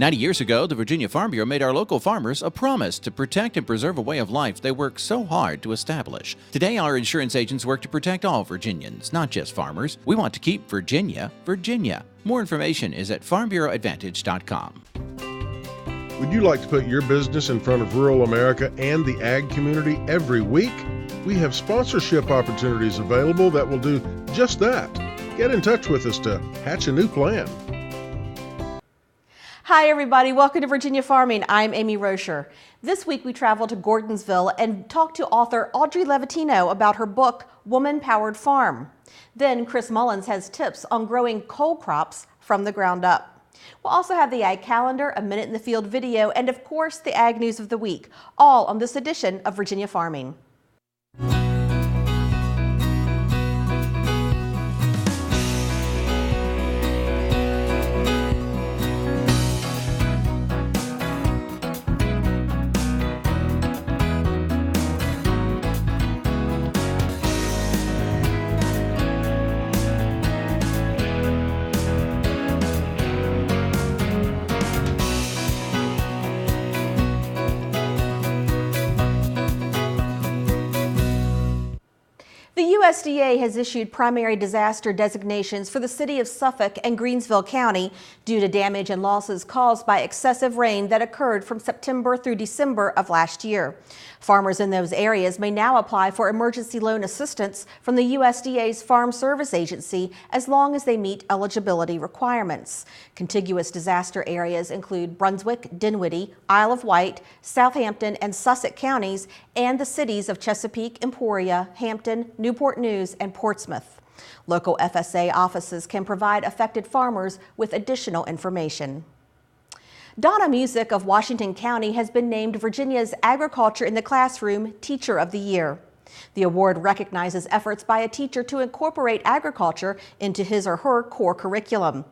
90 years ago, the Virginia Farm Bureau made our local farmers a promise to protect and preserve a way of life they worked so hard to establish. Today, our insurance agents work to protect all Virginians, not just farmers. We want to keep Virginia, Virginia. More information is at farmbureauadvantage.com. Would you like to put your business in front of rural America and the ag community every week? We have sponsorship opportunities available that will do just that. Get in touch with us to hatch a new plan. Hi everybody, welcome to Virginia Farming. I'm Amy Rocher. This week we travel to Gordonsville and talk to author Audrey Levatino about her book, Woman Powered Farm. Then Chris Mullins has tips on growing cole crops from the ground up. We'll also have the Ag Calendar, a Minute in the Field video, and of course the Ag News of the Week, all on this edition of Virginia Farming. The USDA has issued primary disaster designations for the city of Suffolk and Greensville County due to damage and losses caused by excessive rain that occurred from September through December of last year. Farmers in those areas may now apply for emergency loan assistance from the USDA's Farm Service Agency as long as they meet eligibility requirements. Contiguous disaster areas include Brunswick, Dinwiddie, Isle of Wight, Southampton, and Sussex counties, and the cities of Chesapeake, Emporia, Hampton, Newport News, and Portsmouth. Local FSA offices can provide affected farmers with additional information. Donna Music of Washington County has been named Virginia's Agriculture in the Classroom Teacher of the Year. The award recognizes efforts by a teacher to incorporate agriculture into his or her core curriculum.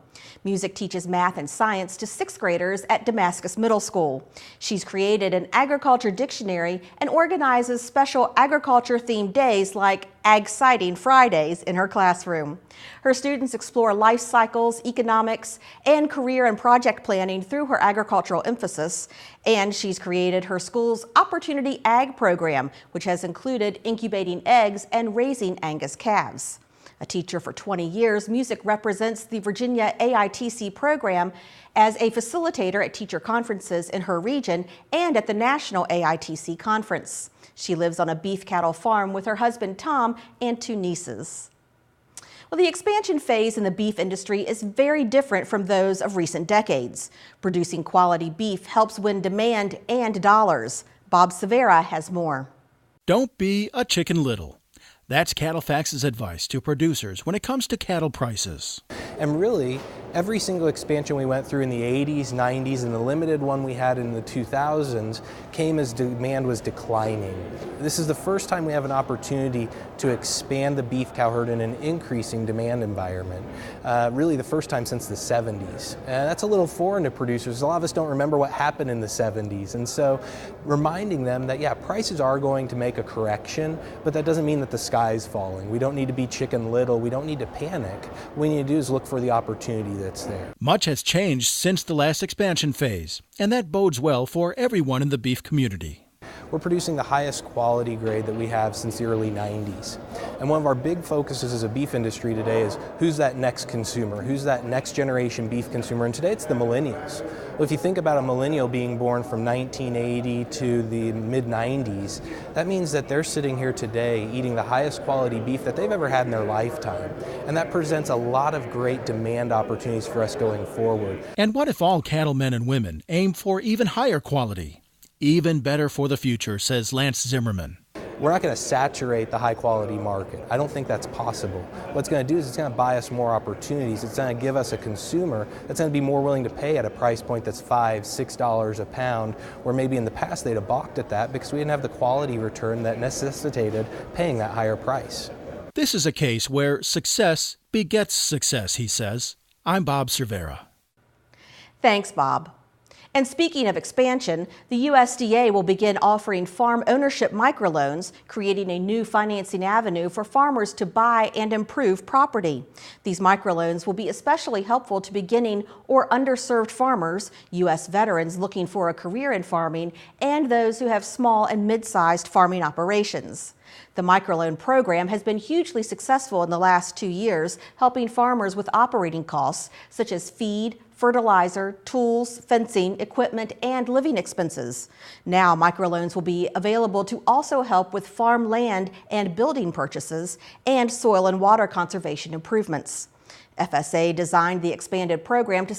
Music teaches math and science to 6th graders at Damascus Middle School. She's created an agriculture dictionary and organizes special agriculture-themed days like Ag Sighting Fridays in her classroom. Her students explore life cycles, economics, and career and project planning through her agricultural emphasis. And she's created her school's Opportunity Ag program, which has included incubating eggs and raising Angus calves. A teacher for 20 years, Music represents the Virginia AITC program as a facilitator at teacher conferences in her region and at the National AITC Conference. She lives on a beef cattle farm with her husband Tom and 2 nieces. Well, the expansion phase in the beef industry is very different from those of recent decades. Producing quality beef helps win demand and dollars. Bob Severa has more. Don't be a Chicken Little. That's CattleFax's advice to producers when it comes to cattle prices. And really, every single expansion we went through in the 80s, 90s, and the limited one we had in the 2000s came as demand was declining. This is the first time we have an opportunity to expand the beef cow herd in an increasing demand environment. Really the first time since the 70s. And that's a little foreign to producers. A lot of us don't remember what happened in the 70s. And so reminding them that, yeah, prices are going to make a correction, but that doesn't mean that the sky's falling. We don't need to be Chicken Little. We don't need to panic. What we need to do is look for the opportunity that's there. Much has changed since the last expansion phase, and that bodes well for everyone in the beef community. We're producing the highest quality grade that we have since the early 90s. And one of our big focuses as a beef industry today is who's that next consumer? Who's that next generation beef consumer? And today it's the millennials. Well, if you think about a millennial being born from 1980 to the mid-90s, that means that they're sitting here today eating the highest quality beef that they've ever had in their lifetime. And that presents a lot of great demand opportunities for us going forward. And what if all cattlemen and women aim for even higher quality? Even better for the future, says Lance Zimmerman. We're not going to saturate the high quality market. I don't think that's possible. What it's going to do is it's going to buy us more opportunities. It's going to give us a consumer that's going to be more willing to pay at a price point that's $5, $6 a pound, where maybe in the past they'd have balked at that because we didn't have the quality return that necessitated paying that higher price. This is a case where success begets success, he says. I'm Bob Cervera. Thanks, Bob. And speaking of expansion, the USDA will begin offering farm ownership microloans, creating a new financing avenue for farmers to buy and improve property. These microloans will be especially helpful to beginning or underserved farmers, U.S. veterans looking for a career in farming, and those who have small and mid-sized farming operations. The microloan program has been hugely successful in the last 2 years, helping farmers with operating costs such as feed, fertilizer, tools, fencing, equipment, and living expenses. Now, microloans will be available to also help with farm land and building purchases and soil and water conservation improvements. FSA designed the expanded program to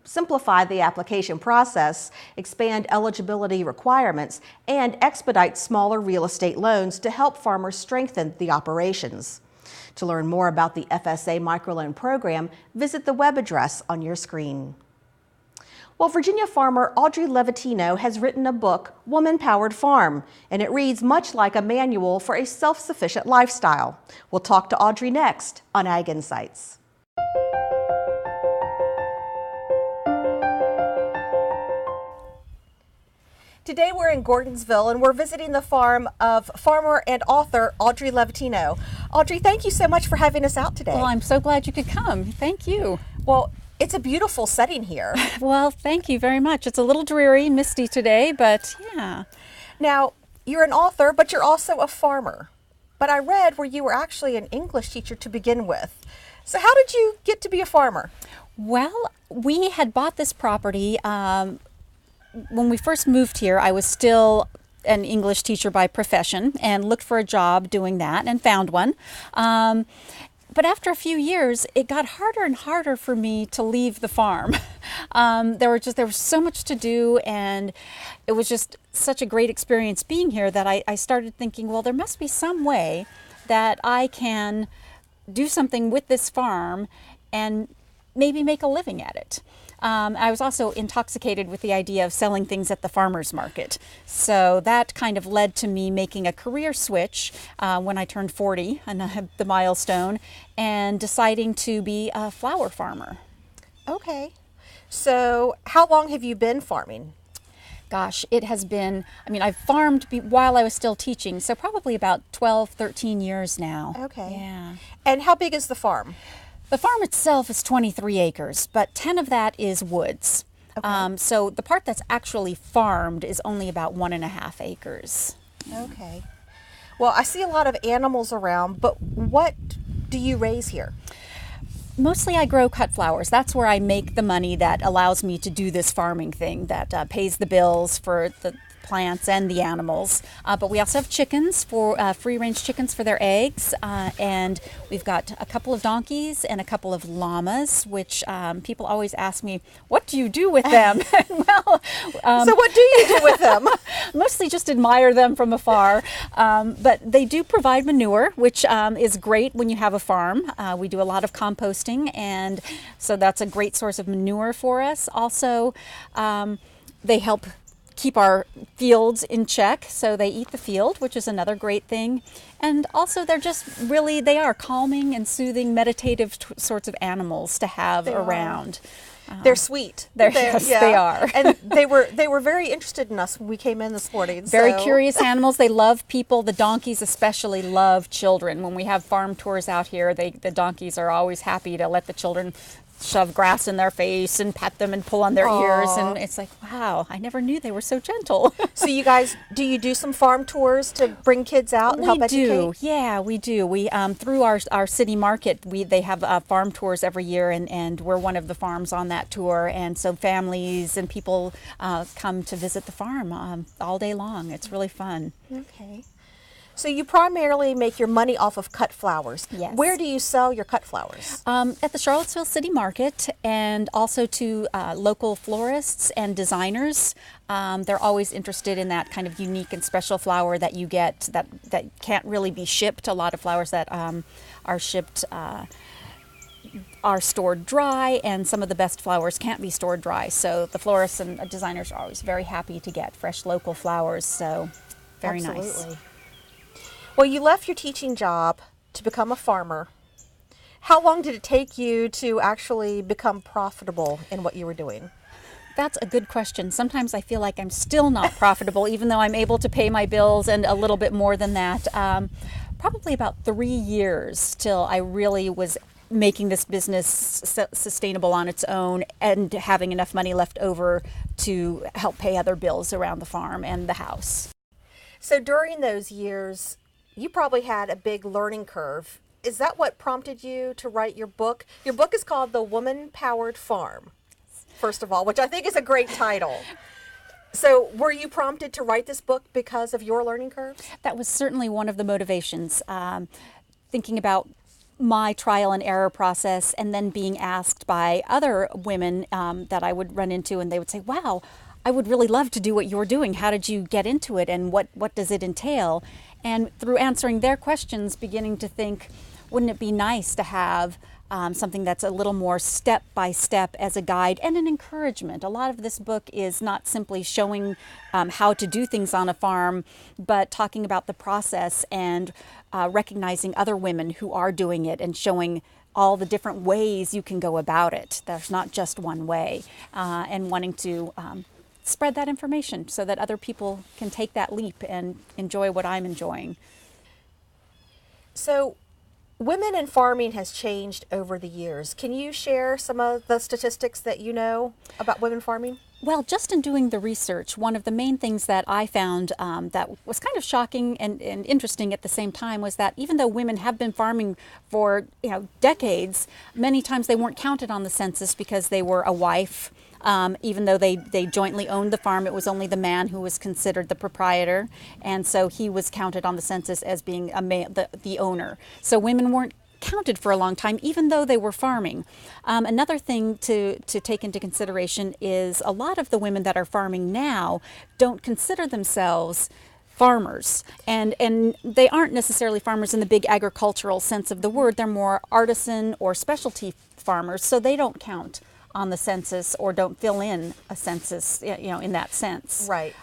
simplify the application process, expand eligibility requirements, and expedite smaller real estate loans to help farmers strengthen the operations. To learn more about the FSA microloan program, visit the web address on your screen. Well, Virginia farmer Audrey Levatino has written a book, Woman Powered Farm, and it reads much like a manual for a self-sufficient lifestyle. We'll talk to Audrey next on Ag Insights. Today we're in Gordonsville and we're visiting the farm of farmer and author Audrey Levatino. Audrey, thank you so much for having us out today. Well, I'm so glad you could come. Thank you. Well, it's a beautiful setting here. Well, thank you very much. It's a little dreary, misty today, but yeah. Now, you're an author, but you're also a farmer. But I read where you were actually an English teacher to begin with. So how did you get to be a farmer? Well, we had bought this property when we first moved here. I was still an English teacher by profession and looked for a job doing that and found one. But after a few years, it got harder and harder for me to leave the farm. There was so much to do, and it was just such a great experience being here that I started thinking, well, there must be some way that I can do something with this farm and maybe make a living at it. I was also intoxicated with the idea of selling things at the farmer's market. So that kind of led to me making a career switch when I turned 40, and I had the milestone, and deciding to be a flower farmer. Okay. So how long have you been farming? Gosh, it has been, I've farmed while I was still teaching, so probably about 12, 13 years now. Okay. Yeah. And how big is the farm? The farm itself is 23 acres, but 10 of that is woods. Okay. So the part that's actually farmed is only about 1.5 acres. Okay. Well, I see a lot of animals around, but what do you raise here? Mostly I grow cut flowers. That's where I make the money that allows me to do this farming thing that pays the bills for the plants and the animals. But we also have chickens, for free-range chickens for their eggs, and we've got a couple of donkeys and a couple of llamas, which people always ask me, what do you do with them? Well, so what do you do with them? Mostly just admire them from afar, but they do provide manure, which is great when you have a farm. We do a lot of composting, and so that's a great source of manure for us. Also, they help keep our fields in check, so they eat the field, which is another great thing. And also they are calming and soothing, meditative sorts of animals to have around. They're sweet. Yes, they are. And they were very interested in us when we came in this morning. Very curious animals. They love people. The donkeys especially love children. When we have farm tours out here, the donkeys are always happy to let the children shove grass in their face and pet them and pull on their ears, and it's like, wow, I never knew they were so gentle. So you guys, do you do some farm tours to bring kids out and help educate? Yeah, we do. We through our city market, they have farm tours every year, and we're one of the farms on that tour, and so families and people come to visit the farm all day long. It's really fun. Okay. So you primarily make your money off of cut flowers. Yes. Where do you sell your cut flowers? At the Charlottesville City Market, and also to local florists and designers. They're always interested in that kind of unique and special flower that you get that can't really be shipped. A lot of flowers that are shipped are stored dry, and some of the best flowers can't be stored dry. So the florists and designers are always very happy to get fresh local flowers. So very Absolutely. nice. Well, you left your teaching job to become a farmer. How long did it take you to actually become profitable in what you were doing? That's a good question. Sometimes I feel like I'm still not profitable, even though I'm able to pay my bills and a little bit more than that. Probably about 3 years till I really was making this business sustainable on its own and having enough money left over to help pay other bills around the farm and the house. So during those years, you probably had a big learning curve. Is that what prompted you to write your book? Your book is called The Woman-Powered Farm, first of all, which I think is a great title. So were you prompted to write this book because of your learning curves? That was certainly one of the motivations. Thinking about my trial and error process, and then being asked by other women that I would run into, and they would say, wow, I would really love to do what you're doing. How did you get into it, and what does it entail? And through answering their questions, beginning to think, wouldn't it be nice to have something that's a little more step by step as a guide and an encouragement. A lot of this book is not simply showing how to do things on a farm, but talking about the process and recognizing other women who are doing it and showing all the different ways you can go about it. There's not just one way, and wanting to spread that information so that other people can take that leap and enjoy what I'm enjoying. So women in farming has changed over the years. Can you share some of the statistics that you know about women farming? Well, just in doing the research, one of the main things that I found that was kind of shocking and interesting at the same time was that even though women have been farming for decades, many times they weren't counted on the census because they were a wife. Even though they jointly owned the farm, it was only the man who was considered the proprietor, and so he was counted on the census as being the owner. So women weren't counted for a long time, even though they were farming. Another thing to take into consideration is a lot of the women that are farming now don't consider themselves farmers, and they aren't necessarily farmers in the big agricultural sense of the word. They're more artisan or specialty farmers, so they don't count on the census or don't fill in a census, in that sense. Right.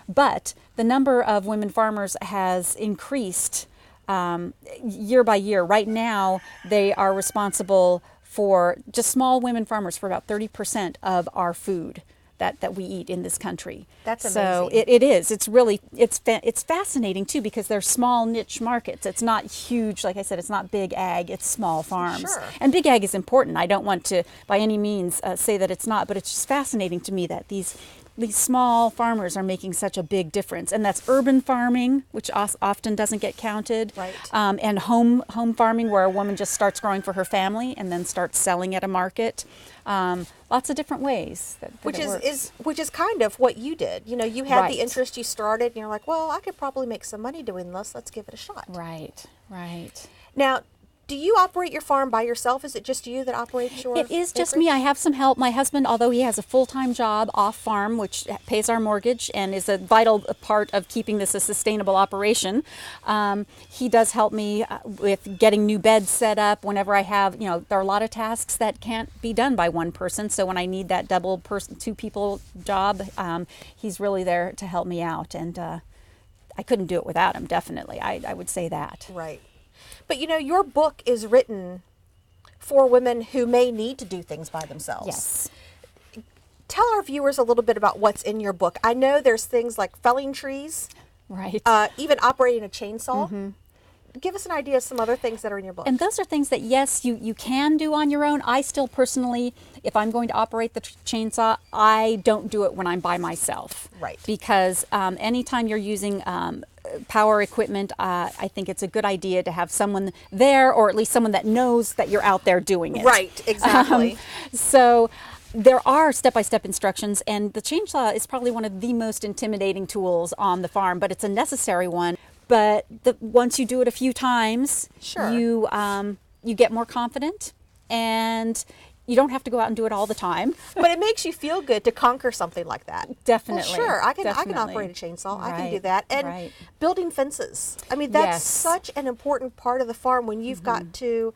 But the number of women farmers has increased year by year. Right now, they are responsible for, just small women farmers, for about 30% of our food that we eat in this country. That's amazing. So it is. It's really, it's fascinating too, because they're small niche markets. It's not huge, like I said, it's not big ag, it's small farms. Sure. And big ag is important. I don't want to by any means say that it's not, but it's just fascinating to me that these small farmers are making such a big difference. And that's urban farming, which often doesn't get counted. Right. And home farming, where a woman just starts growing for her family and then starts selling at a market. Lots of different ways that which it works. Which is kind of what you did. You had Right. the interest, you started, and you're like, well, I could probably make some money doing this. Let's give it a shot. Right. Now, do you operate your farm by yourself? Is it just you that operates your It is just acreage? me. I have some help. My husband, although he has a full-time job off farm, which pays our mortgage and is a vital part of keeping this a sustainable operation, he does help me with getting new beds set up whenever I have, there are a lot of tasks that can't be done by one person. So when I need that double person, 2 people job, he's really there to help me out. And I couldn't do it without him, definitely. I would say that. Right. But your book is written for women who may need to do things by themselves. Yes. Tell our viewers a little bit about what's in your book. I know there's things like felling trees, Right. even operating a chainsaw. Mm-hmm. Give us an idea of some other things that are in your book. And those are things that, yes, you can do on your own. I still personally, if I'm going to operate the chainsaw, I don't do it when I'm by myself. Right. Because anytime you're using power equipment, I think it's a good idea to have someone there, or at least someone that knows that you're out there doing it. Right, exactly. So there are step-by-step instructions, and the chainsaw is probably one of the most intimidating tools on the farm, but it's a necessary one. But once you do it a few times, Sure. you get more confident, and you don't have to go out and do it all the time. But it makes you feel good to conquer something like that. Definitely. Well, sure, I can Definitely. operate a chainsaw. I can do Right, that. And right. building fences. I mean, that's Yes. such an important part of the farm when you've got to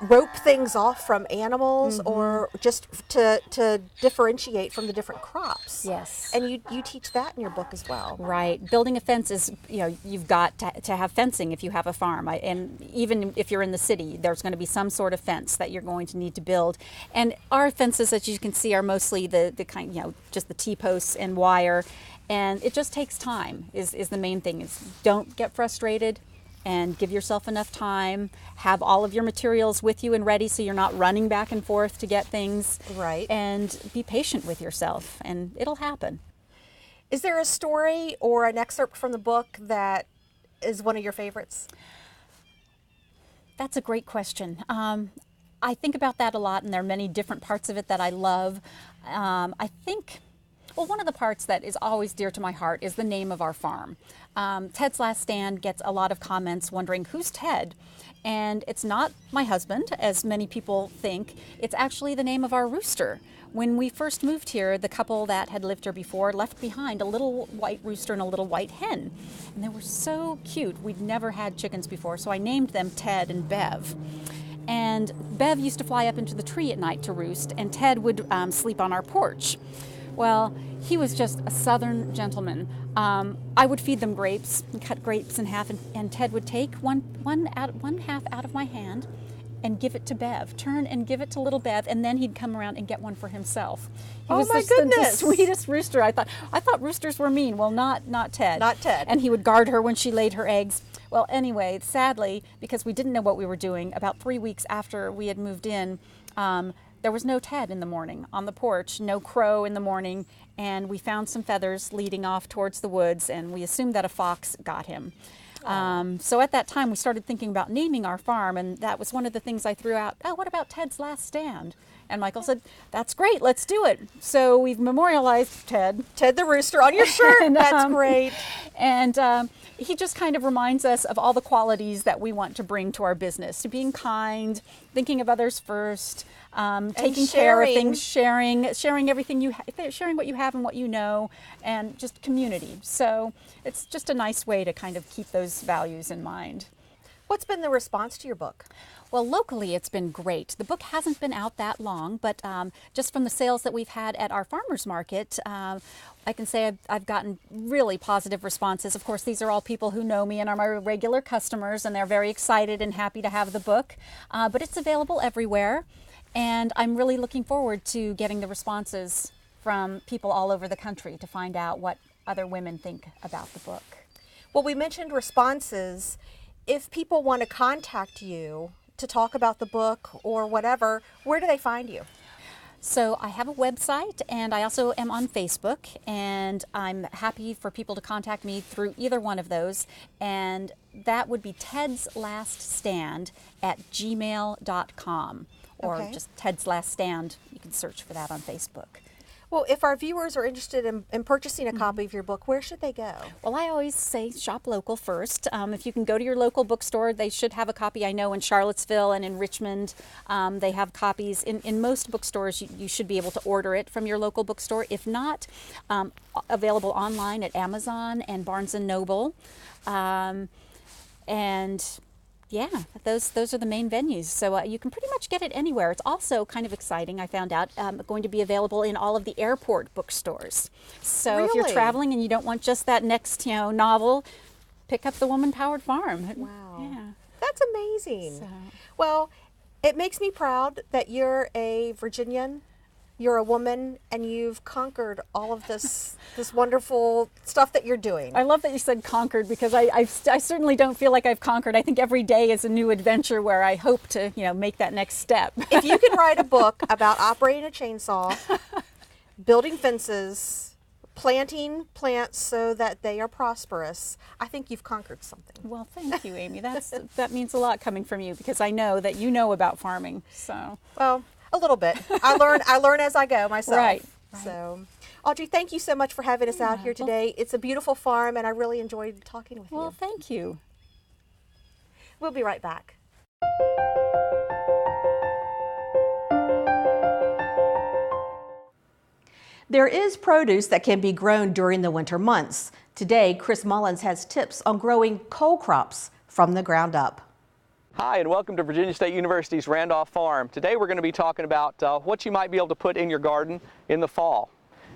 rope things off from animals or just to differentiate from the different crops. Yes. And you teach that in your book as well. Right. Building a fence is, you've got to have fencing if you have a farm. And even if you're in the city, there's going to be some sort of fence that you're going to need to build. And our fences, as you can see, are mostly the kind, just the T-posts and wire. And it just takes time is the main thing. Is don't get frustrated. And give yourself enough time, have all of your materials with you and ready so you're not running back and forth to get things. Right. And be patient with yourself, and it'll happen. Is there a story or an excerpt from the book that is one of your favorites? That's a great question. I think about that a lot, and there are many different parts of it that I love. I think, well, one of the parts that is always dear to my heart is the name of our farm. Ted's Last Stand gets a lot of comments wondering, who's Ted? And it's not my husband, as many people think. It's actually the name of our rooster. When we first moved here, the couple that had lived here before left behind a little white rooster and a little white hen. And they were so cute. We'd never had chickens before, so I named them Ted and Bev. And Bev used to fly up into the tree at night to roost, and Ted would sleep on our porch. Well, he was just a southern gentleman. I would feed them grapes, and cut grapes in half, and Ted would take one half out of my hand and give it to Bev, turn and give it to little Bev, and then he'd come around and get one for himself. He was my the goodness. sweetest rooster. I thought roosters were mean. Well, not Ted. Not Ted. And he would guard her when she laid her eggs. Well, anyway, sadly, because we didn't know what we were doing, about 3 weeks after we had moved in, there was no Ted in the morning on the porch, no crow in the morning, and we found some feathers leading off towards the woods, and we assumed that a fox got him. So at that time, we started thinking about naming our farm, and that was one of the things I threw out. Oh, what about Ted's Last Stand? And Michael said, that's great, let's do it. So we've memorialized Ted. Ted the rooster on your shirt. And, That's great. And he just kind of reminds us of all the qualities that we want to bring to our business, to being kind, thinking of others first, taking care of things, sharing everything sharing what you have and what you know, and just community. So it's just a nice way to kind of keep those values in mind. What's been the response to your book? Well, locally, it's been great. The book hasn't been out that long, but just from the sales that we've had at our farmers market, I can say I've gotten really positive responses. Of course, these are all people who know me and are my regular customers, and they're very excited and happy to have the book. But it's available everywhere, and I'm really looking forward to getting the responses from people all over the country to find out what other women think about the book. Well, we mentioned responses. If people want to contact you to talk about the book or whatever, where do they find you? So I have a website, and I also am on Facebook, and I'm happy for people to contact me through either one of those, and that would be Ted's Last Stand at gmail.com, or just Ted's Last Stand. You can search for that on Facebook. Well, if our viewers are interested in purchasing a copy of your book, where should they go? Well, I always say shop local first. If you can go to your local bookstore, they should have a copy. I know in Charlottesville and in Richmond, they have copies. In most bookstores, you should be able to order it from your local bookstore. If not, available online at Amazon and Barnes & Noble. And yeah, those are the main venues. So you can pretty much get it anywhere. It's also kind of exciting, I found out, going to be available in all of the airport bookstores. So if you're traveling and you don't want just that next novel, pick up The Woman-Powered Farm. Wow. Yeah. That's amazing. So. Well, it makes me proud that you're a Virginian. You're a woman, and you've conquered all of this wonderful stuff that you're doing. I love that you said conquered, because I certainly don't feel like I've conquered. I think every day is a new adventure where I hope to make that next step. If you can write a book about operating a chainsaw, building fences, planting plants so that they are prosperous, I think you've conquered something. Well, thank you, Amy. That means a lot coming from you, because I know that you know about farming. So well. A little bit. I learn as I go myself. Right. So, Audrey, thank you so much for having us out here today. It's a beautiful farm, and I really enjoyed talking with you. Well, thank you. We'll be right back. There is produce that can be grown during the winter months. Today, Chris Mullins has tips on growing cole crops from the ground up. Hi, and welcome to Virginia State University's Randolph Farm. Today we're going to be talking about what you might be able to put in your garden in the fall.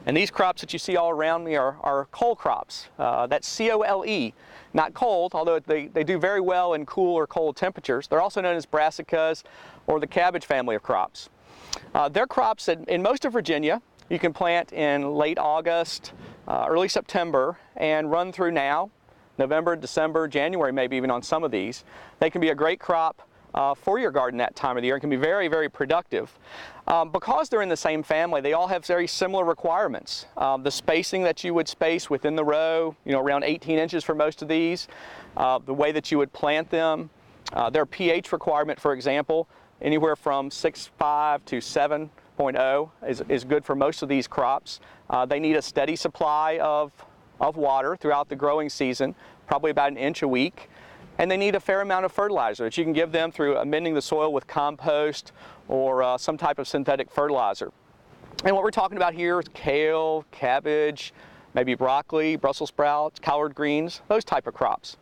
And these crops that you see all around me are cole crops. That's C-O-L-E, not cold, although they do very well in cool or cold temperatures. They're also known as brassicas or the cabbage family of crops. They're crops that in most of Virginia you can plant in late August, early September, and run through now. November, December, January, maybe even on some of these. They can be a great crop for your garden that time of the year and can be very, very productive. Because they're in the same family, they all have very similar requirements. The spacing that you would space within the row, around 18 inches for most of these, the way that you would plant them, their pH requirement, for example, anywhere from 6.5 to 7.0 is good for most of these crops. They need a steady supply of water throughout the growing season, probably about an inch a week, and they need a fair amount of fertilizer that you can give them through amending the soil with compost or some type of synthetic fertilizer. And what we're talking about here is kale, cabbage, maybe broccoli, Brussels sprouts, collard greens, those type of crops.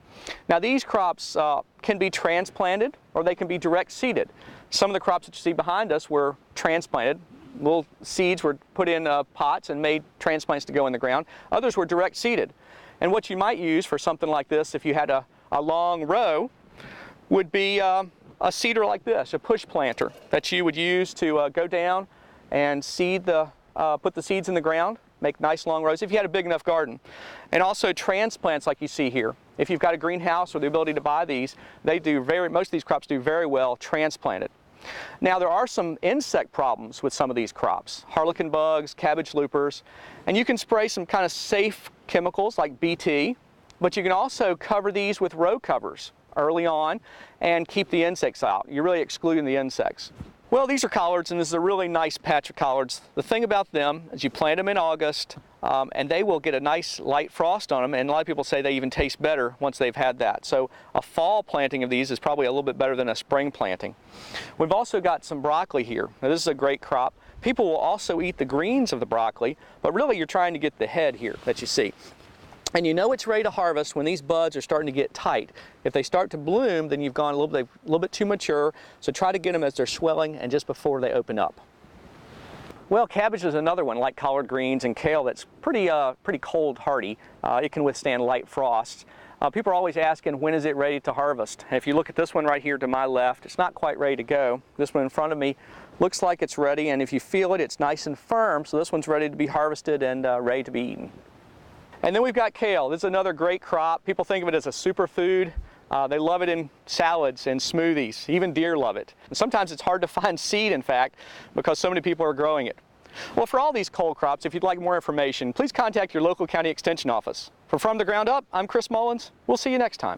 Now these crops can be transplanted or they can be direct seeded. Some of the crops that you see behind us were transplanted. Little seeds were put in pots and made transplants to go in the ground. Others were direct seeded. And what you might use for something like this, if you had a long row, would be a seeder like this, a push planter that you would use to go down and seed put the seeds in the ground, make nice long rows if you had a big enough garden. And also transplants like you see here. If you've got a greenhouse or the ability to buy these, most of these crops do very well transplanted. Now there are some insect problems with some of these crops, harlequin bugs, cabbage loopers, and you can spray some kind of safe chemicals like BT, but you can also cover these with row covers early on and keep the insects out. You're really excluding the insects. Well, these are collards, and this is a really nice patch of collards. The thing about them is you plant them in August, and they will get a nice light frost on them, and a lot of people say they even taste better once they've had that. So a fall planting of these is probably a little bit better than a spring planting. We've also got some broccoli here. Now this is a great crop. People will also eat the greens of the broccoli, but really you're trying to get the head here that you see. And you know it's ready to harvest when these buds are starting to get tight. If they start to bloom, then you've gone a little bit too mature, so try to get them as they're swelling and just before they open up. Well, cabbage is another one, like collard greens and kale, that's pretty cold hardy. It can withstand light frosts. People are always asking, when is it ready to harvest? And if you look at this one right here to my left, it's not quite ready to go. This one in front of me looks like it's ready, and if you feel it, it's nice and firm, so this one's ready to be harvested and ready to be eaten. And then we've got kale. This is another great crop. People think of it as a superfood. They love it in salads and smoothies. Even deer love it. And sometimes it's hard to find seed, in fact, because so many people are growing it. Well, for all these cole crops, if you'd like more information, please contact your local county extension office. For From the Ground Up, I'm Chris Mullins. We'll see you next time.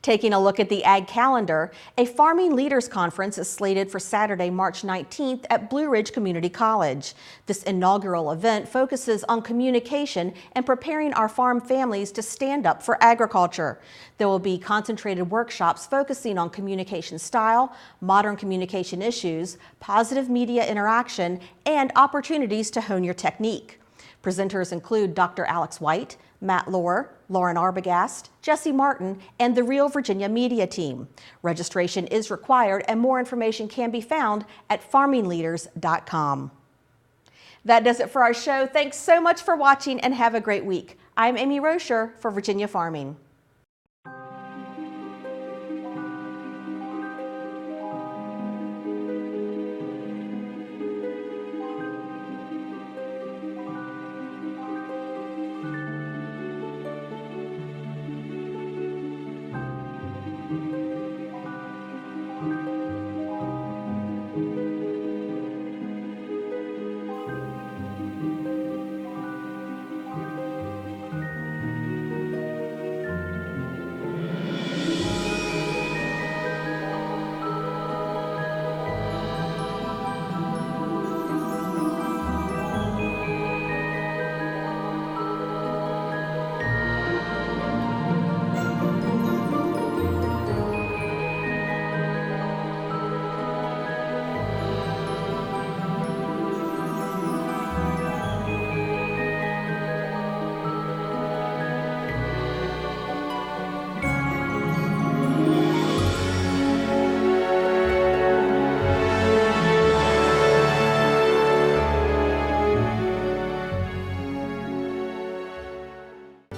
Taking a look at the ag calendar, a Farming Leaders Conference is slated for Saturday, March 19th at Blue Ridge Community College. This inaugural event focuses on communication and preparing our farm families to stand up for agriculture. There will be concentrated workshops focusing on communication style, modern communication issues, positive media interaction, and opportunities to hone your technique. Presenters include Dr. Alex White, Matt Lohr, Lauren Arbogast, Jesse Martin, and the Real Virginia Media Team. Registration is required and more information can be found at farmingleaders.com. That does it for our show. Thanks so much for watching and have a great week. I'm Amy Rocher for Virginia Farming.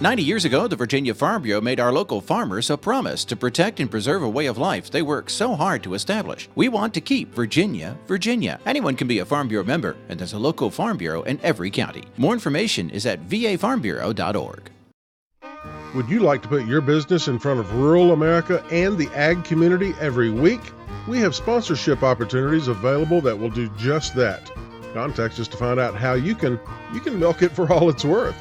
90 years ago, the Virginia Farm Bureau made our local farmers a promise to protect and preserve a way of life they work so hard to establish. We want to keep Virginia, Virginia. Anyone can be a Farm Bureau member, and there's a local Farm Bureau in every county. More information is at vafarmbureau.org. Would you like to put your business in front of rural America and the ag community every week? We have sponsorship opportunities available that will do just that. Contact us to find out how you can milk it for all it's worth.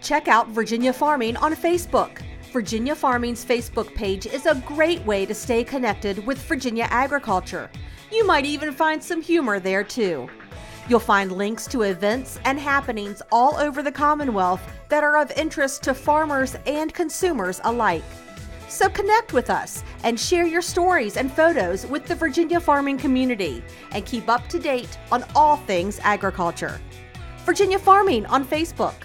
Check out Virginia Farming on Facebook. Virginia Farming's Facebook page is a great way to stay connected with Virginia agriculture. You might even find some humor there too. You'll find links to events and happenings all over the Commonwealth that are of interest to farmers and consumers alike. So connect with us and share your stories and photos with the Virginia farming community and keep up to date on all things agriculture. Virginia Farming on Facebook.